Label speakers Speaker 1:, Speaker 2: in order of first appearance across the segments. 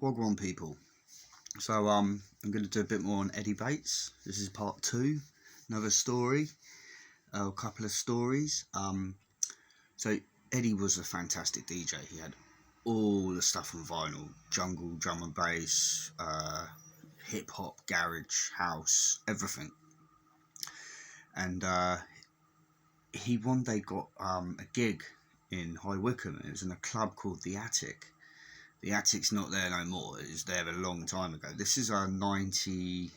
Speaker 1: Wagwan people. So I'm going to do a bit more on Eddie Bates. This is part 2, another story, a couple of stories. So Eddie was a fantastic DJ. He had all the stuff on vinyl: jungle, drum and bass, hip hop, garage, house, everything. And he one day got a gig in High Wycombe. It was in a club called The Attic. The Attic's not there no more. It was there a long time ago. This is 97.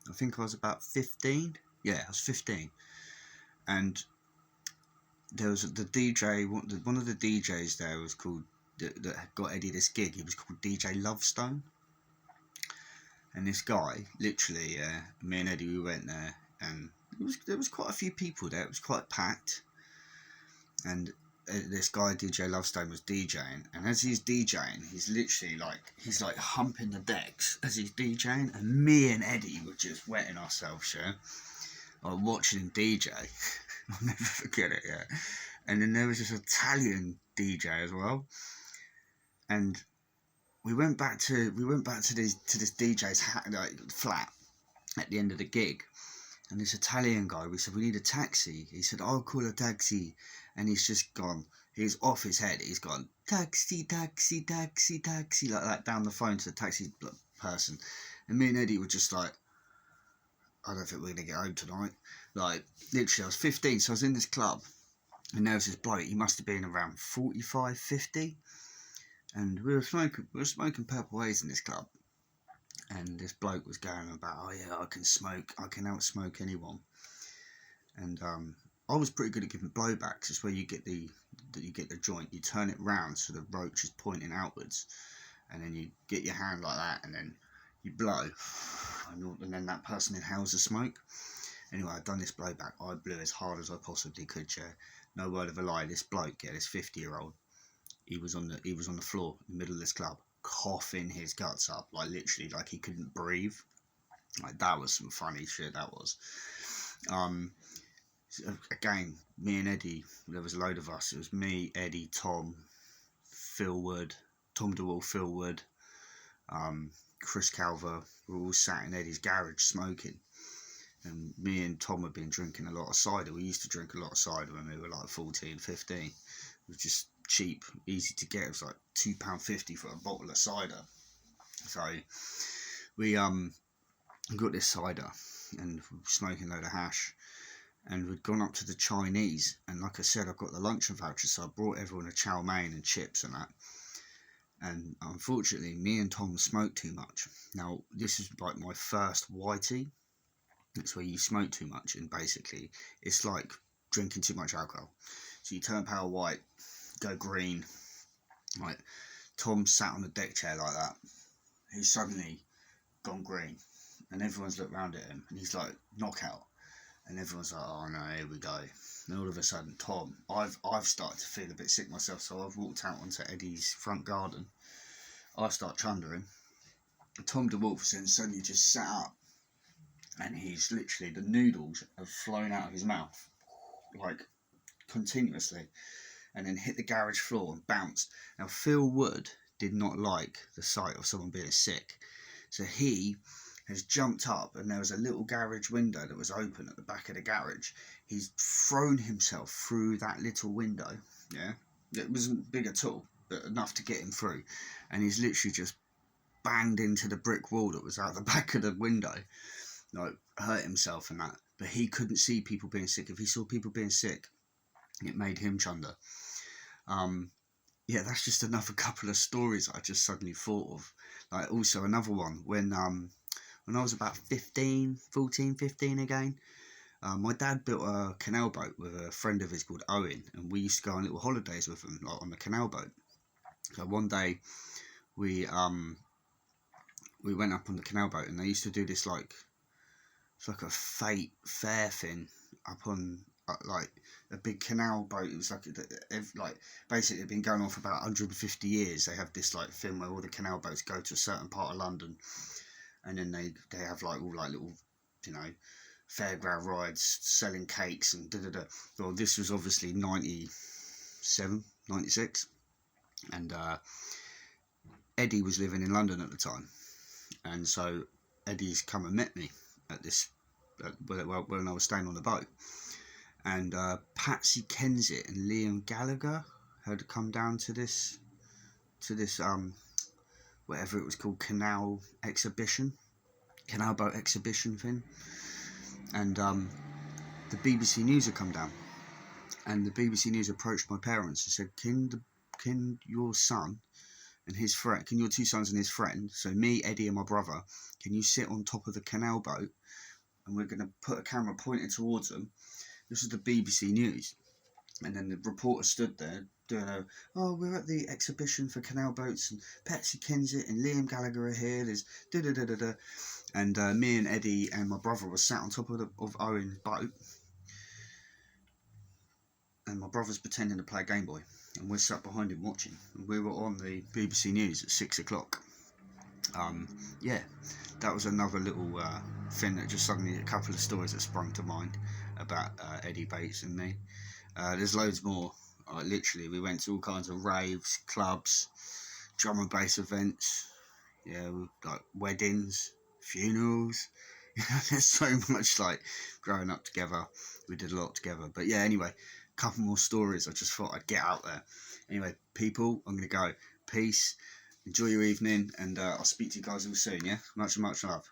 Speaker 1: I think I was about 15. Yeah, I was 15. And there was the DJ. One of the DJs there was called that got Eddie this gig. He was called DJ Lovestone. And this guy, literally, me and Eddie, we went there, and there was quite a few people there. It was quite packed. And this guy DJ Lovestone was DJing, and as he's DJing, he's literally he's humping the decks as he's DJing, and me and Eddie were just wetting ourselves, watching him DJ. I'll never forget it. Yeah. And then there was this Italian DJ as well, and we went back to this DJ's flat at the end of the gig. And this Italian guy, we said, we need a taxi. He said, I'll call a taxi. And he's just gone, he's off his head. He's gone, taxi, taxi, taxi, taxi, like that down the phone to the taxi person. And me and Eddie were just like, I don't think we're going to get home tonight. Like, literally, I was 15, so I was in this club. And there was this bloke, he must have been around 45, 50. And we were smoking Purple Haze in this club. And this bloke was going about, oh yeah, I can out-smoke anyone. And I was pretty good at giving blowbacks. It's where you get the joint, you turn it round so the roach is pointing outwards, and then you get your hand like that, and then you blow, and then that person inhales the smoke. Anyway, I'd done this blowback. I blew as hard as I possibly could, no word of a lie. This bloke, this 50-year-old, he was on the floor in the middle of this club, coughing his guts up, literally, he couldn't breathe. That was some funny shit, that was. Again, me and Eddie, there was a load of us. It was me, Eddie, Tom, Phil Wood, Tom DeWall, Phil Wood, Chris Calver. We were all sat in Eddie's garage smoking. And me and Tom had been drinking a lot of cider. We used to drink a lot of cider when we were 14, 15. It was just cheap, easy to get. It was £2.50 for a bottle of cider. So we got this cider and we were smoking a load of hash, and we'd gone up to the Chinese, and like I said, I got the luncheon voucher, so I brought everyone a chow mein and chips and that. And unfortunately, me and Tom smoked too much. Now, this is my first whitey. It's where you smoke too much, and basically it's like drinking too much alcohol. So you turn pale white, go green. Tom sat on the deck chair like that. He's suddenly gone green, and everyone's looked round at him, and he's like, knockout. And everyone's like, oh no, here we go. And all of a sudden, Tom, I've started to feel a bit sick myself, so I've walked out onto Eddie's front garden. I start chundering. Tom DeWolf then suddenly just sat up, and he's literally, the noodles have flown out of his mouth, continuously, and then hit the garage floor and bounced. Now, Phil Wood did not like the sight of someone being sick, so he has jumped up, and there was a little garage window that was open at the back of the garage. He's thrown himself through that little window, it wasn't big at all, but enough to get him through, and he's literally just banged into the brick wall that was out the back of the window, hurt himself and that. But he couldn't see people being sick. If he saw people being sick, it made him chunder. That's just another couple of stories I just suddenly thought of. Also another one, when I was about 15 again, my dad built a canal boat with a friend of his called Owen, and we used to go on little holidays with him, on the canal boat. So one day we went up on the canal boat, and they used to do this it's like a fate fair thing up on a big canal boat. It was basically it'd been going on for about 150 years. They have this thing where all the canal boats go to a certain part of London, and then they have all little fairground rides selling cakes and da da da. Well, this was obviously 97, 96. and Eddie was living in London at the time, and so Eddie's come and met me at this when I was staying on the boat, and Patsy Kensit and Liam Gallagher had come down to this whatever it was called, canal boat exhibition thing, and the BBC News had come down, and the BBC News approached my parents and said, can your son and his friend, can your two sons and his friend, so me, Eddie and my brother, can you sit on top of the canal boat, and we're going to put a camera pointed towards them. This is the BBC News. And then the reporter stood there doing we're at the exhibition for canal boats, and Patsy Kensit and Liam Gallagher are here, there's da-da-da-da-da. And me and Eddie and my brother were sat on top of Owen's boat, and my brother's pretending to play Game Boy, and we're sat behind him watching, and we were on the BBC News at 6 o'clock. Yeah, that was another little thing that just suddenly, a couple of stories that sprung to mind about Eddie Bates and me. There's loads more. Literally, we went to all kinds of raves, clubs, drum and bass events, like weddings, funerals. There's so much, like, growing up together. We did a lot together. But yeah, anyway, a couple more stories I just thought I'd get out there. Anyway, people, I'm going to go. Peace. Enjoy your evening, and I'll speak to you guys all soon, yeah? Much love.